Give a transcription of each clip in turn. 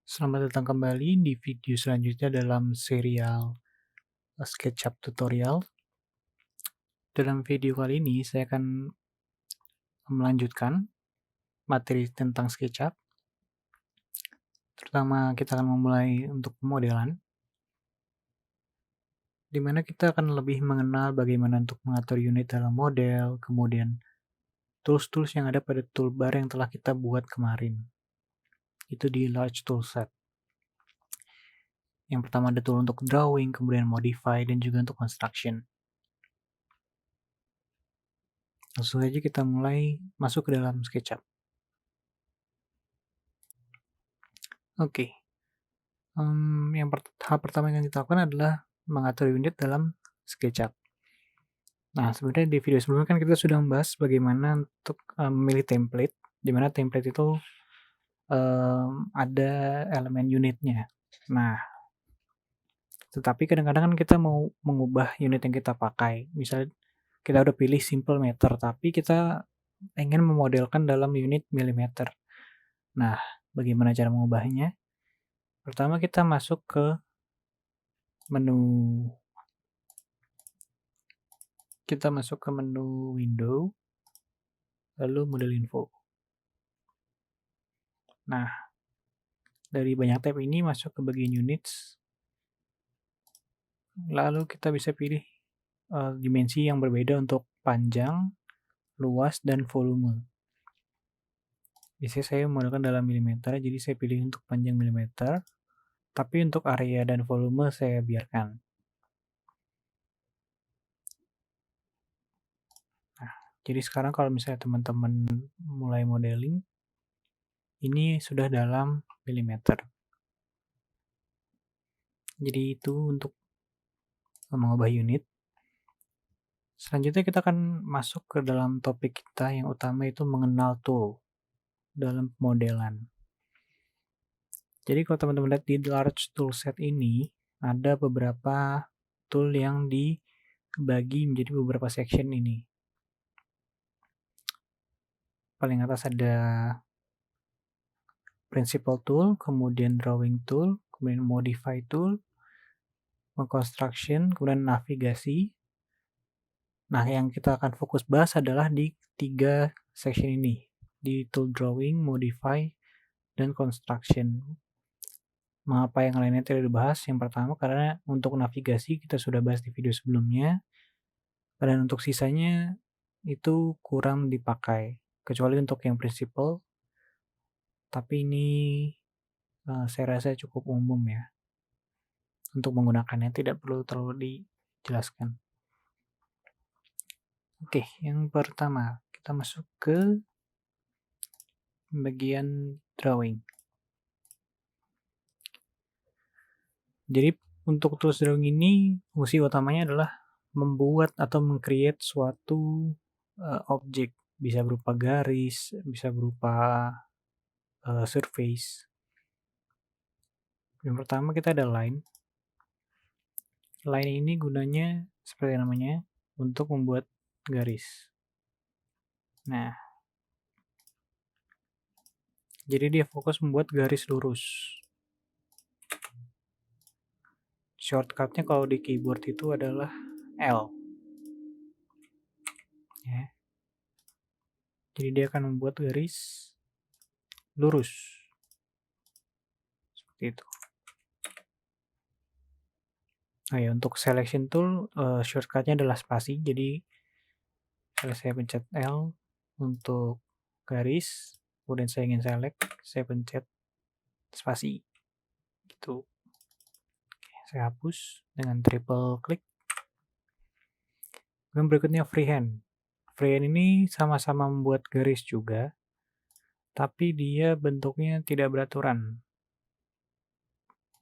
Selamat datang kembali di video selanjutnya dalam serial SketchUp tutorial. Dalam video kali ini saya akan melanjutkan materi tentang SketchUp. Terutama kita akan memulai untuk pemodelan, di mana kita akan lebih mengenal bagaimana untuk mengatur unit dalam model, kemudian tools-tools yang ada pada toolbar yang telah kita buat kemarin. Itu di Large Toolset. Yang pertama ada tool untuk drawing, kemudian modify, dan juga untuk construction. Langsung saja kita mulai masuk ke dalam SketchUp. Oke, tahap pertama yang kita lakukan adalah mengatur unit dalam SketchUp. Nah, sebenarnya di video sebelumnya kan kita sudah membahas bagaimana untuk memilih template, di mana template itu ada elemen unitnya. Nah, tetapi kadang-kadang kan kita mau mengubah unit yang kita pakai. Misalnya kita udah pilih simple meter, tapi kita ingin memodelkan dalam unit milimeter. Nah, bagaimana cara mengubahnya? Pertama kita masuk ke menu window, lalu model info. Nah, dari banyak tab ini masuk ke bagian units, lalu kita bisa pilih dimensi yang berbeda untuk panjang, luas, dan volume. Biasanya saya memodelkan dalam milimeter, jadi saya pilih untuk panjang milimeter, tapi untuk area dan volume saya biarkan. Nah, jadi sekarang kalau misalnya teman-teman mulai modeling, ini sudah dalam milimeter. Jadi itu untuk mengubah unit. Selanjutnya kita akan masuk ke dalam topik kita yang utama, itu mengenal tool dalam pemodelan. Jadi kalau teman-teman lihat di Large Toolset ini, ada beberapa tool yang dibagi menjadi beberapa section ini. Paling atas ada Principal Tool, kemudian Drawing Tool, kemudian Modify Tool, Construction, kemudian Navigasi. Nah, yang kita akan fokus bahas adalah di 3 section ini, di Tool Drawing, Modify, dan Construction. Mengapa yang lainnya tidak dibahas? Yang pertama karena untuk navigasi kita sudah bahas di video sebelumnya, dan untuk sisanya itu kurang dipakai, kecuali untuk yang Principal, tapi ini saya rasa cukup umum ya. Untuk menggunakannya tidak perlu terlalu dijelaskan. Oke, yang pertama kita masuk ke bagian drawing. Jadi untuk tools drawing ini fungsi utamanya adalah membuat atau meng-create suatu objek, bisa berupa garis, bisa berupa surface. Yang pertama kita ada line. Line ini gunanya seperti namanya untuk membuat garis. Nah, jadi dia fokus membuat garis lurus. Shortcutnya kalau di keyboard itu adalah L. Ya. Jadi dia akan membuat garis lurus. Seperti itu. Nah ya, untuk selection tool shortcutnya adalah spasi. Jadi kalau saya pencet L untuk garis, kemudian saya ingin select, saya pencet spasi. Gitu. Oke, saya hapus dengan triple klik. Kemudian berikutnya freehand. Freehand ini sama-sama membuat garis juga, tapi dia bentuknya tidak beraturan.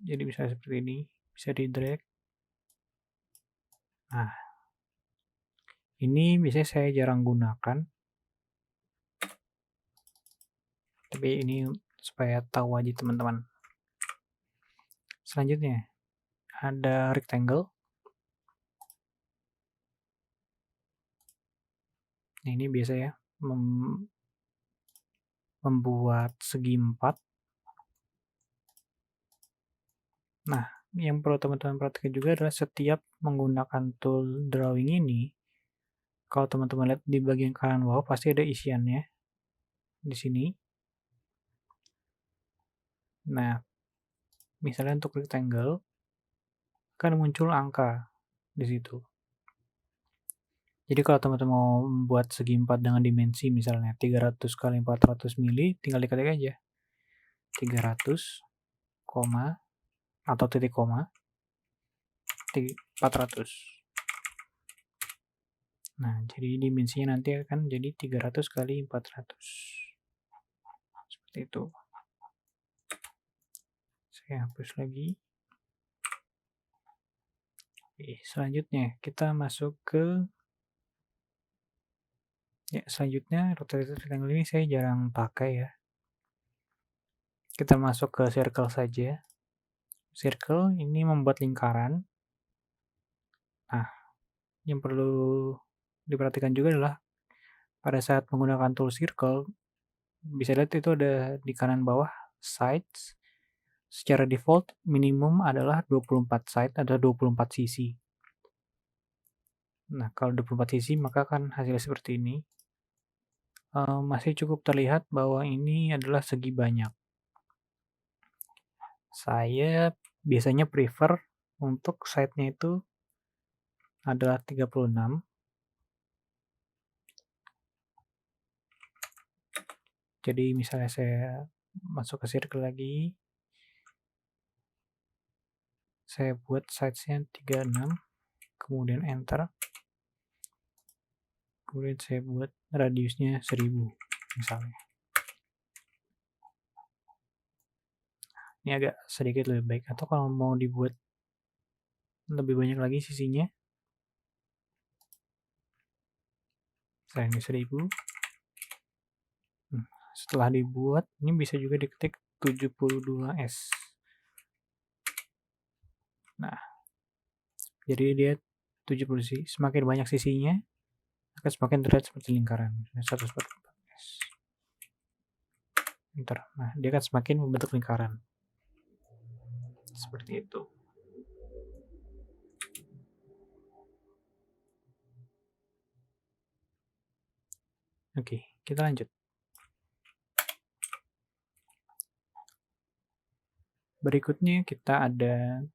Jadi bisa seperti ini, bisa di drag. Nah, ini biasanya saya jarang gunakan, tapi ini supaya tahu aja teman-teman. Selanjutnya ada rectangle. Nah, ini biasa ya, membuat segi 4. Nah, yang perlu teman-teman perhatikan juga adalah setiap menggunakan tool drawing ini, kalau teman-teman lihat di bagian kanan bawah pasti ada isiannya di sini. Nah, misalnya untuk rectangle kan muncul angka di situ. Jadi kalau teman-teman mau membuat segi 4 dengan dimensi misalnya 300 kali 400 mili, tinggal diketik aja 300, koma, atau titik koma, 400. Nah, jadi dimensinya nanti akan jadi 300 kali 400. Seperti itu. Saya hapus lagi. Oke, selanjutnya kita masuk ke selanjutnya rotated rectangle ini saya jarang pakai ya. Kita masuk ke circle saja. Circle ini membuat lingkaran. Nah, yang perlu diperhatikan juga adalah pada saat menggunakan tool circle, bisa lihat itu ada di kanan bawah sides. Secara default minimum adalah 24 side atau 24 sisi. Nah, kalau 24 sisi maka kan hasilnya seperti ini. Masih cukup terlihat bahwa ini adalah segi banyak. Saya biasanya prefer untuk side-nya itu adalah 36. Jadi misalnya saya masuk ke circle lagi, saya buat size-nya 36, kemudian enter. Kemudian saya buat radiusnya 1000 misalnya. Ini agak sedikit lebih baik. Atau kalau mau dibuat lebih banyak lagi sisinya, saya ini 1000. Setelah dibuat, ini bisa juga diketik 72S. Nah, jadi dia 70 sisi. Semakin banyak sisinya, akan semakin terlihat seperti lingkaran. 144S. Enter. Nah, dia akan semakin membentuk lingkaran. Seperti itu. Oke, kita lanjut. Berikutnya kita ada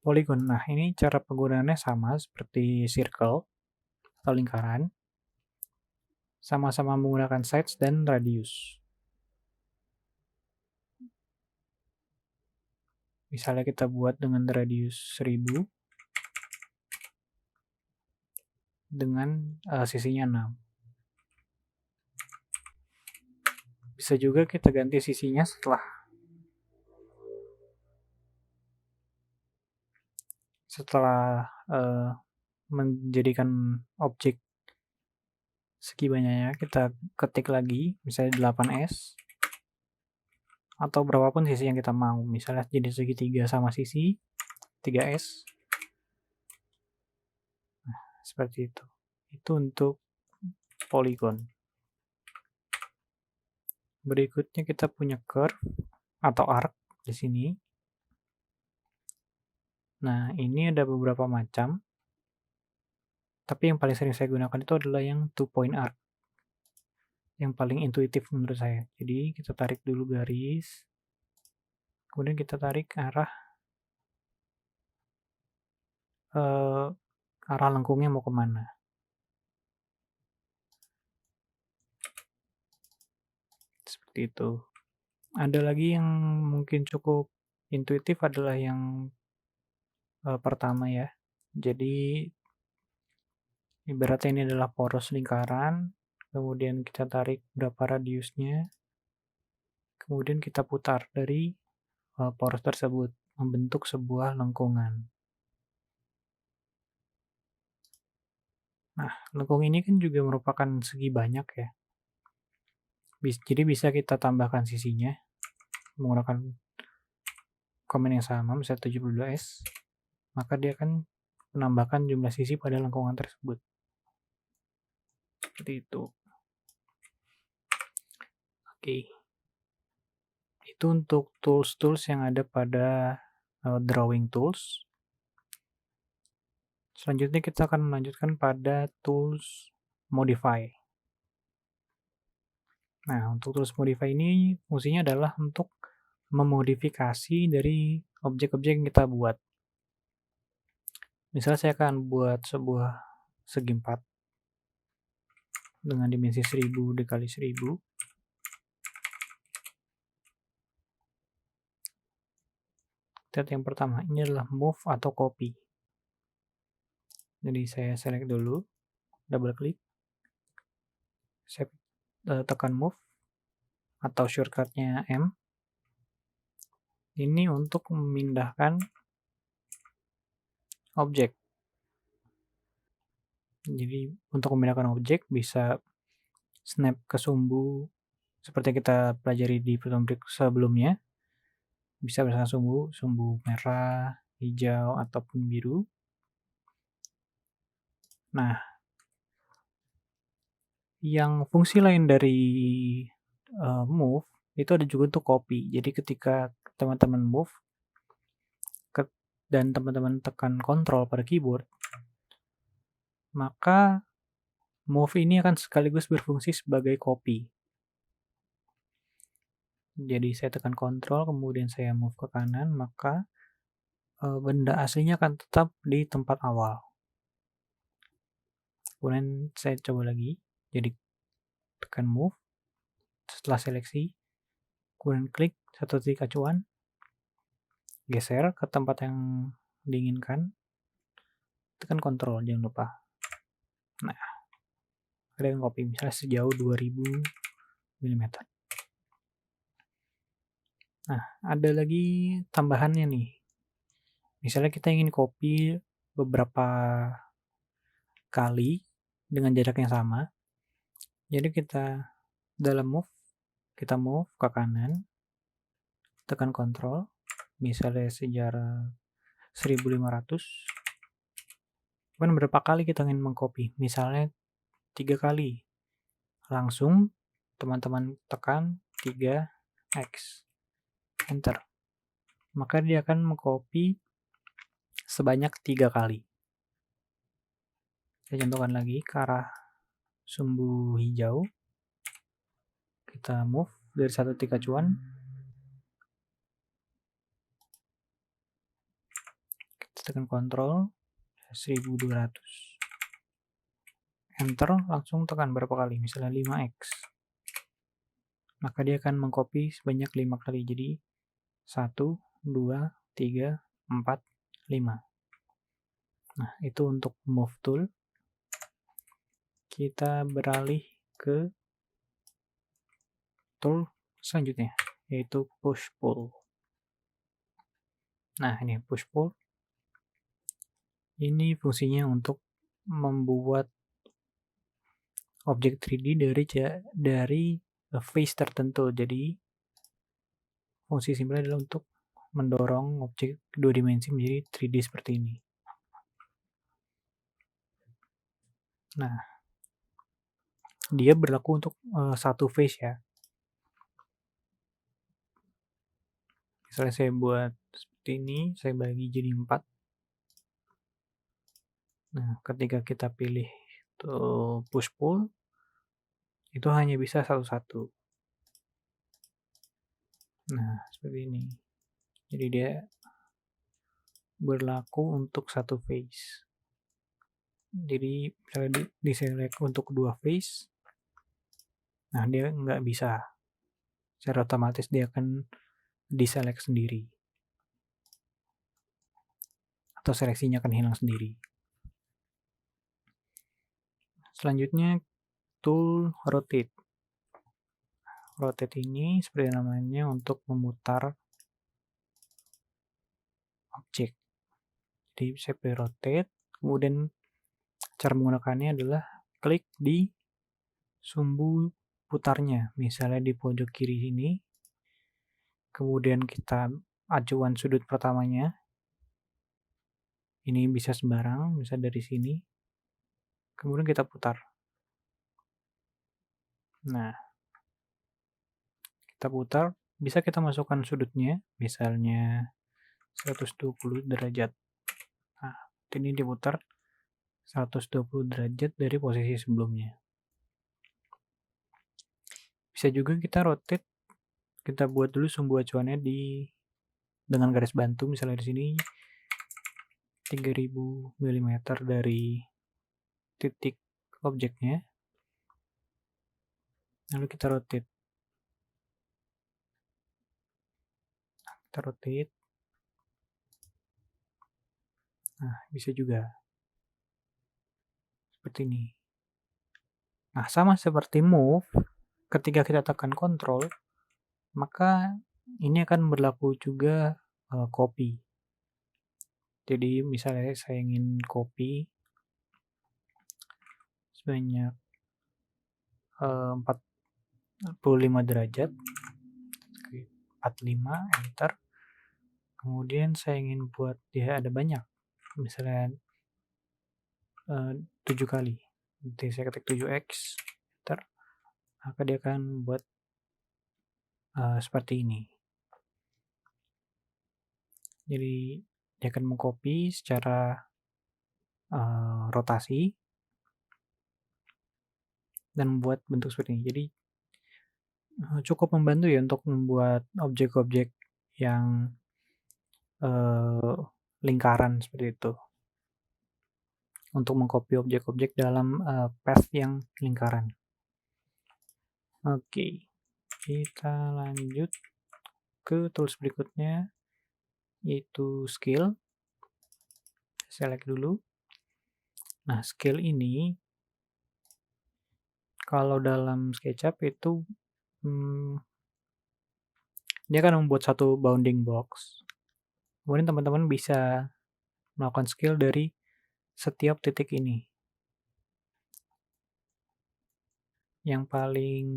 polygon. Nah, ini cara penggunaannya sama seperti circle atau lingkaran. Sama-sama menggunakan sides dan radius. Misalnya kita buat dengan radius 1000 dengan sisinya 6. Bisa juga kita ganti sisinya setelah menjadikan objek segi banyaknya, kita ketik lagi misalnya 8S atau berapapun sisi yang kita mau, misalnya jadi segitiga sama sisi 3S. Nah, seperti itu. Itu untuk polygon. Berikutnya kita punya curve atau arc di sini. Nah, ini ada beberapa macam. Tapi yang paling sering saya gunakan itu adalah yang 2-point arc. Yang paling intuitif menurut saya. Jadi kita tarik dulu garis. Kemudian kita tarik arah lengkungnya mau kemana. Seperti itu. Ada lagi yang mungkin cukup intuitif adalah yang pertama ya. Jadi ibaratnya ini adalah poros lingkaran, kemudian kita tarik berapa radiusnya, kemudian kita putar dari poros tersebut, membentuk sebuah lengkungan. Nah, lengkung ini kan juga merupakan segi banyak ya. Jadi bisa kita tambahkan sisinya menggunakan komen yang sama, misalnya 72S, maka dia akan menambahkan jumlah sisi pada lengkungan tersebut. Seperti itu. Oke. Itu untuk tools-tools yang ada pada drawing tools. Selanjutnya kita akan melanjutkan pada tools modify. Nah, untuk tools modify ini fungsinya adalah untuk memodifikasi dari objek-objek yang kita buat. Misalnya saya akan buat sebuah segi 4 dengan dimensi 1000 dikali 1000. Lihat yang pertama, ini adalah move atau copy. Jadi saya select dulu, double klik, saya tekan move atau shortcutnya M. Ini untuk memindahkan objek. Jadi untuk memindahkan objek bisa snap ke sumbu seperti kita pelajari di tutorial sebelumnya. Bisa misalkan sumbu merah, hijau, ataupun biru. Nah, yang fungsi lain dari move itu ada juga untuk copy. Jadi ketika teman-teman move dan teman-teman tekan kontrol pada keyboard, maka move ini akan sekaligus berfungsi sebagai copy. Jadi saya tekan kontrol, kemudian saya move ke kanan, maka benda aslinya akan tetap di tempat awal. Kemudian saya coba lagi, jadi tekan move, setelah seleksi, kemudian klik satu titik acuan, geser ke tempat yang diinginkan, tekan kontrol, jangan lupa. Nah, ada yang copy, misalnya sejauh 2000 mm. Nah, ada lagi tambahannya nih. Misalnya kita ingin copy beberapa kali dengan jarak yang sama. Jadi kita dalam move, kita move ke kanan, tekan kontrol, misalnya sejarah 1500. Kemudian berapa kali kita ingin mengcopy? Misalnya 3 kali. Langsung teman-teman tekan 3x. Enter. Maka dia akan mengcopy sebanyak 3 kali. Saya contohkan lagi ke arah sumbu hijau. Kita move dari satu titik acuan. Kita tekan kontrol 1200. Enter, langsung tekan berapa kali? Misalnya 5x. Maka dia akan mengcopy sebanyak 5 kali. Jadi 1, 2, 3, 4, 5. Nah, itu untuk move tool. Kita beralih ke tool selanjutnya, yaitu push pull. Nah, ini push pull. Ini fungsinya untuk membuat objek 3D dari face tertentu. Jadi fungsi simpelnya adalah untuk mendorong objek 2 dimensi menjadi 3D seperti ini. Nah, dia berlaku untuk satu face ya. Misalnya saya buat seperti ini, saya bagi jadi 4. Nah, ketika kita pilih push pull, itu hanya bisa satu-satu. Nah, seperti ini. Jadi dia berlaku untuk satu face. Jadi misalnya di-select untuk 2 face, nah dia nggak bisa. Secara otomatis dia akan di-select sendiri. Atau seleksinya akan hilang sendiri. Selanjutnya, tool rotate. Rotate ini seperti namanya untuk memutar objek. Jadi saya pilih rotate, kemudian cara menggunakannya adalah klik di sumbu putarnya, misalnya di pojok kiri sini, kemudian kita acuan sudut pertamanya, ini bisa sembarang, bisa dari sini, kemudian kita putar. Nah, kita putar, bisa kita masukkan sudutnya, misalnya 120 derajat. Nah, ini diputar 120 derajat dari posisi sebelumnya. Bisa juga kita rotate, kita buat dulu sumbu acuannya dengan garis bantu, misalnya di sini 3000 mm dari titik objeknya. Lalu kita rotate. Nah, bisa juga seperti ini. Nah, sama seperti move, ketika kita tekan Ctrl, maka ini akan berlaku juga copy. Jadi misalnya saya ingin copy sebanyak 45 derajat, 45, enter. Kemudian saya ingin buat dia ada banyak, misalnya 7 kali. Nanti saya ketik 7x, enter. Maka dia akan buat seperti ini. Jadi dia akan mengcopy secara rotasi dan membuat bentuk seperti ini. Jadi cukup membantu ya untuk membuat objek-objek yang lingkaran seperti itu. Untuk mengcopy objek-objek dalam path yang lingkaran. Oke, kita lanjut ke tools berikutnya, yaitu scale. Select dulu. Nah, scale ini kalau dalam SketchUp itu dia akan membuat satu bounding box. Kemudian teman-teman bisa melakukan scale dari setiap titik ini. Yang paling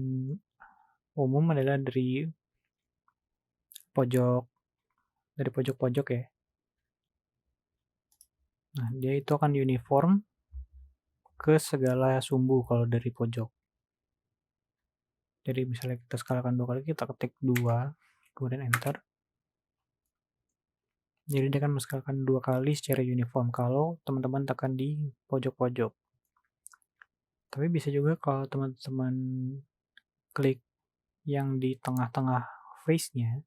umum adalah dari pojok-pojok ya. Nah, dia itu akan uniform ke segala sumbu kalau dari pojok. Jadi misalnya kita skalakan 2 kali, kita ketik 2, kemudian enter. Jadi dia akan menskalakan 2 kali secara uniform kalau teman-teman tekan di pojok-pojok. Tapi bisa juga kalau teman-teman klik yang di tengah-tengah face-nya,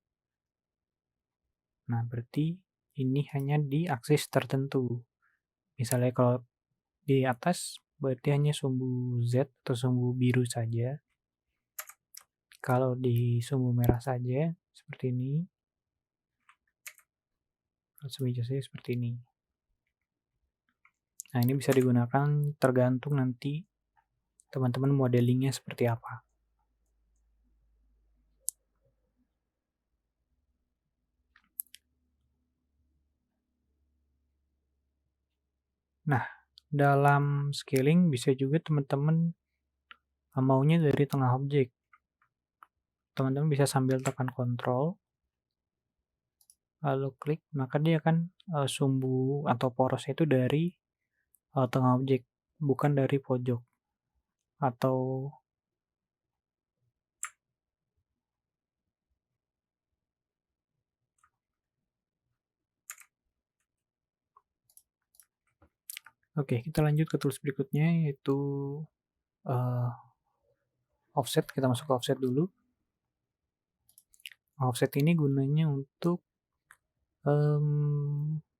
nah berarti ini hanya di aksis tertentu. Misalnya kalau di atas berarti hanya sumbu Z atau sumbu biru saja. Kalau di sumbu merah saja seperti ini. Kalau sumbu hijau saja seperti ini. Nah, ini bisa digunakan tergantung nanti teman-teman modelingnya seperti apa. Nah, dalam scaling bisa juga teman-teman maunya dari tengah objek. Teman-teman bisa sambil tekan Ctrl, lalu klik, maka dia akan sumbu atau porosnya itu dari tengah objek, bukan dari pojok. Atau oke, kita lanjut ke tools berikutnya, yaitu offset. Kita masuk ke offset dulu. Offset ini gunanya untuk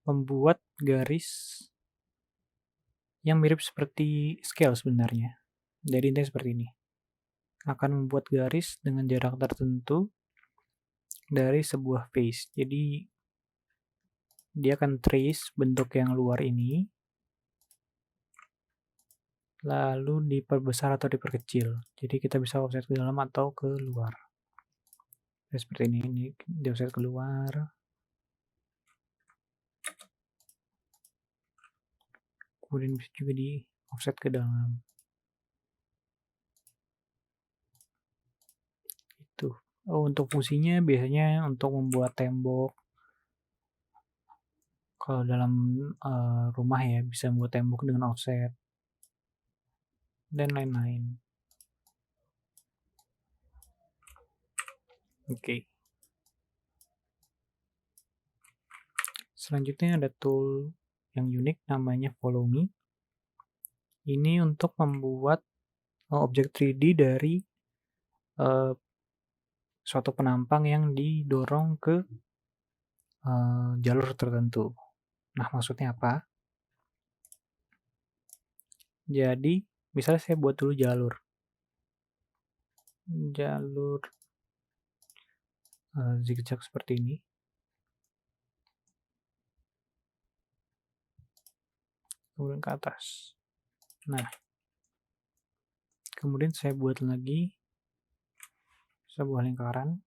membuat garis yang mirip seperti scale sebenarnya. Jadi intinya seperti ini. Akan membuat garis dengan jarak tertentu dari sebuah face. Jadi dia akan trace bentuk yang luar ini, lalu diperbesar atau diperkecil. Jadi kita bisa offset ke dalam atau ke luar. Seperti ini di offset keluar. Kemudian bisa juga di offset ke dalam. Itu. Untuk fungsinya biasanya untuk membuat tembok. Kalau dalam rumah ya bisa membuat tembok dengan offset dan lain-lain. Oke. Selanjutnya ada tool yang unik namanya Follow Me. Ini untuk membuat objek 3D dari suatu penampang yang didorong ke jalur tertentu. Nah, maksudnya apa? Jadi, misalnya saya buat dulu jalur zigzag seperti ini. Kemudian ke atas. Nah, kemudian saya buat lagi sebuah lingkaran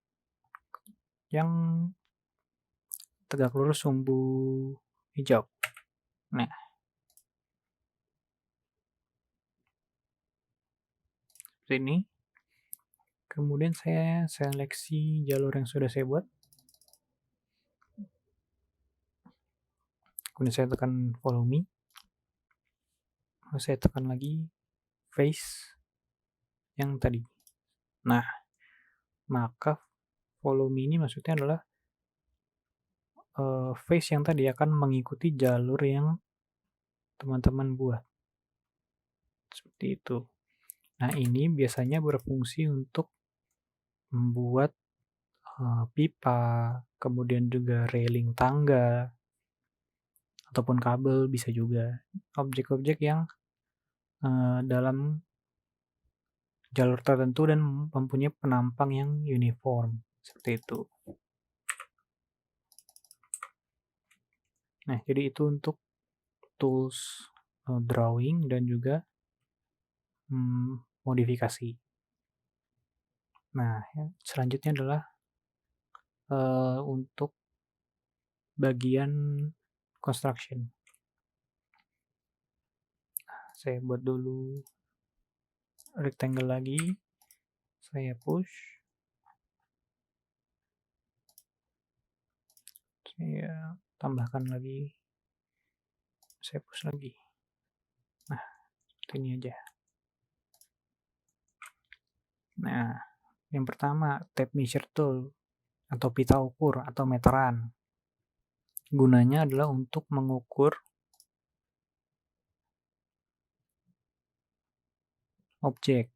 yang tegak lurus sumbu hijau. Nah, seperti ini. Kemudian saya seleksi jalur yang sudah saya buat. Kemudian saya tekan Follow Me. Lalu saya tekan lagi Face yang tadi. Nah, maka Follow Me ini maksudnya adalah face yang tadi akan mengikuti jalur yang teman-teman buat. Seperti itu. Nah, ini biasanya berfungsi untuk membuat pipa, kemudian juga railing tangga, ataupun kabel bisa juga. Objek-objek yang dalam jalur tertentu dan mempunyai penampang yang uniform. Seperti itu. Nah, jadi itu untuk tools drawing dan juga modifikasi. Nah, selanjutnya adalah untuk bagian construction. Saya buat dulu rectangle lagi. Saya push. Saya tambahkan lagi. Saya push lagi. Nah, seperti ini aja. Nah, yang pertama, tape measure tool atau pita ukur atau meteran. Gunanya adalah untuk mengukur objek.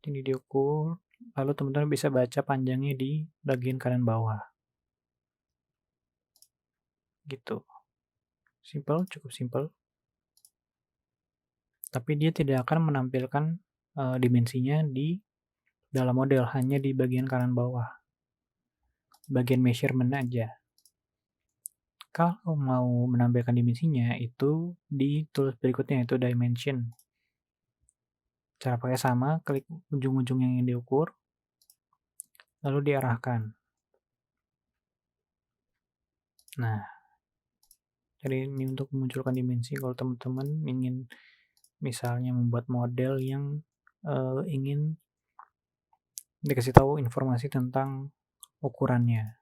Ini diukur, lalu teman-teman bisa baca panjangnya di bagian kanan bawah. Gitu. Simple, cukup simple. Tapi dia tidak akan menampilkan dimensinya di dalam model, hanya di bagian kanan bawah. Bagian measurement aja. Kalau mau menampilkan dimensinya, itu di tools berikutnya, yaitu dimension. Cara pakai sama, klik ujung-ujung yang ingin diukur, lalu diarahkan. Nah, jadi ini untuk memunculkan dimensi. Kalau teman-teman ingin misalnya membuat model yang ingin dikasih tahu informasi tentang ukurannya.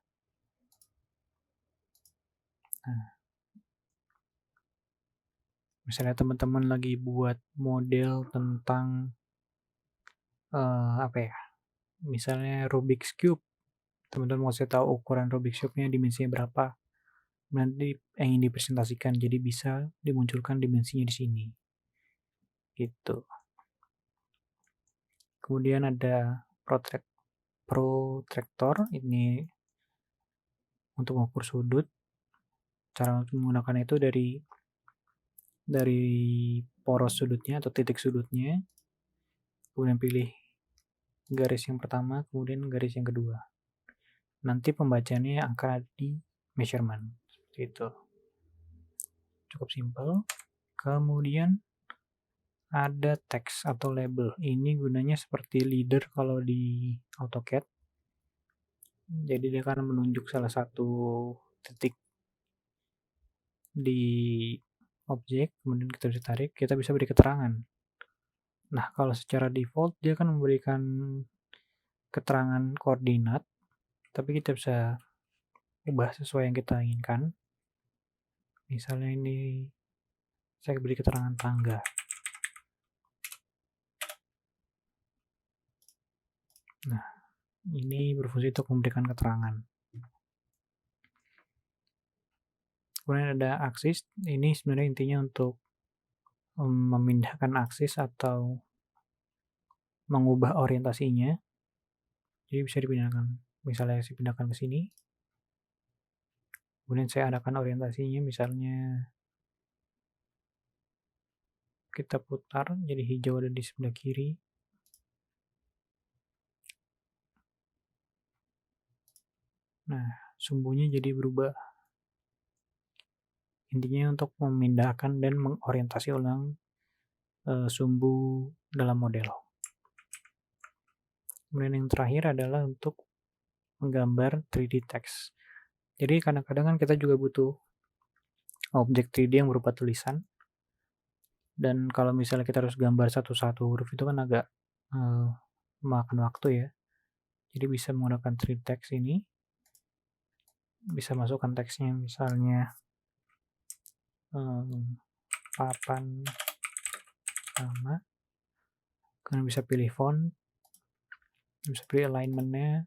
Nah, misalnya teman-teman lagi buat model tentang apa ya? Misalnya Rubik's Cube. Teman-teman mau saya tahu ukuran Rubik's Cube-nya dimensinya berapa. Nanti ingin dipresentasikan, jadi bisa dimunculkan dimensinya di sini. Gitu. Kemudian ada protractor, ini untuk mengukur sudut. Cara menggunakan itu dari poros sudutnya atau titik sudutnya. Kemudian pilih garis yang pertama, kemudian garis yang kedua. Nanti pembacaannya akan ada di measurement. Seperti itu. Cukup simpel. Kemudian ada teks atau label. Ini gunanya seperti leader kalau di AutoCAD. Jadi dia akan menunjuk salah satu titik di objek, kemudian kita bisa tarik, kita bisa beri keterangan. Nah, kalau secara default dia akan memberikan keterangan koordinat, tapi kita bisa ubah sesuai yang kita inginkan. Misalnya ini saya beri keterangan tangga. Nah, ini berfungsi untuk memberikan keterangan. Kemudian ada aksis, ini sebenarnya intinya untuk memindahkan aksis atau mengubah orientasinya. Jadi bisa dipindahkan, misalnya saya pindahkan ke sini, kemudian saya adakan orientasinya, misalnya kita putar jadi hijau ada di sebelah kiri. Nah, sumbunya jadi berubah. Intinya untuk memindahkan dan mengorientasi ulang sumbu dalam model. Kemudian yang terakhir adalah untuk menggambar 3D text. Jadi kadang-kadang kan kita juga butuh objek 3D yang berupa tulisan. Dan kalau misalnya kita harus gambar satu-satu huruf itu kan agak memakan waktu ya. Jadi bisa menggunakan 3D text ini. Bisa masukkan teksnya misalnya papan nama. Kalian bisa pilih font. Bisa pilih alignment-nya.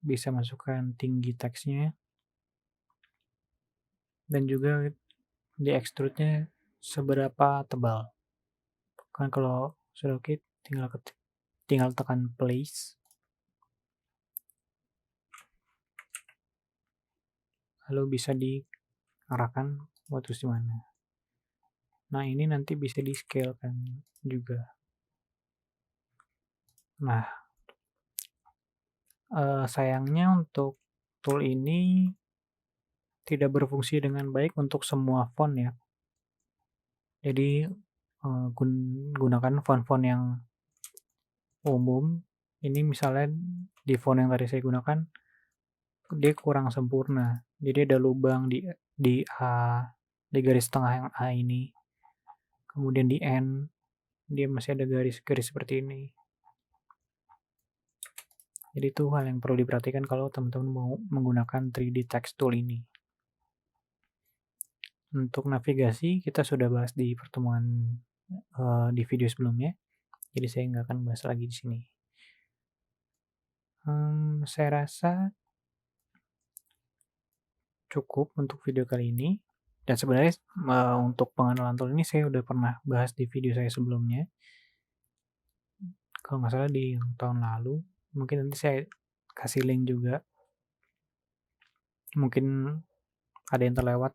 Bisa masukkan tinggi teksnya. Dan juga di extrude-nya seberapa tebal. Kan kalau sudah oke, tinggal tekan place. Lalu bisa diarahkan mau terus di mana. Nah, ini nanti bisa di-scale kan juga. Nah, sayangnya untuk tool ini tidak berfungsi dengan baik untuk semua font ya. Jadi gunakan font-font yang umum. Ini misalnya di font yang tadi saya gunakan dia kurang sempurna. Jadi ada lubang di A, di garis tengah yang A ini. Kemudian di N dia masih ada garis-garis seperti ini. Jadi itu hal yang perlu diperhatikan kalau teman-teman mau menggunakan 3D text tool ini. Untuk navigasi kita sudah bahas di pertemuan di video sebelumnya. Jadi saya nggak akan bahas lagi di sini. Saya rasa cukup untuk video kali ini. Dan sebenarnya untuk pengenalan tool ini saya udah pernah bahas di video saya sebelumnya. Kalau nggak salah di tahun lalu. Mungkin nanti saya kasih link juga. Mungkin ada yang terlewat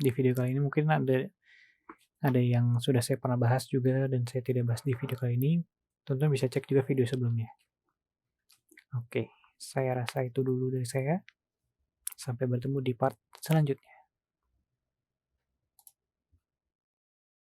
di video kali ini. Mungkin ada yang sudah saya pernah bahas juga dan saya tidak bahas di video kali ini. Teman-teman bisa cek juga video sebelumnya. Oke, saya rasa itu dulu dari saya. Sampai bertemu di part selanjutnya.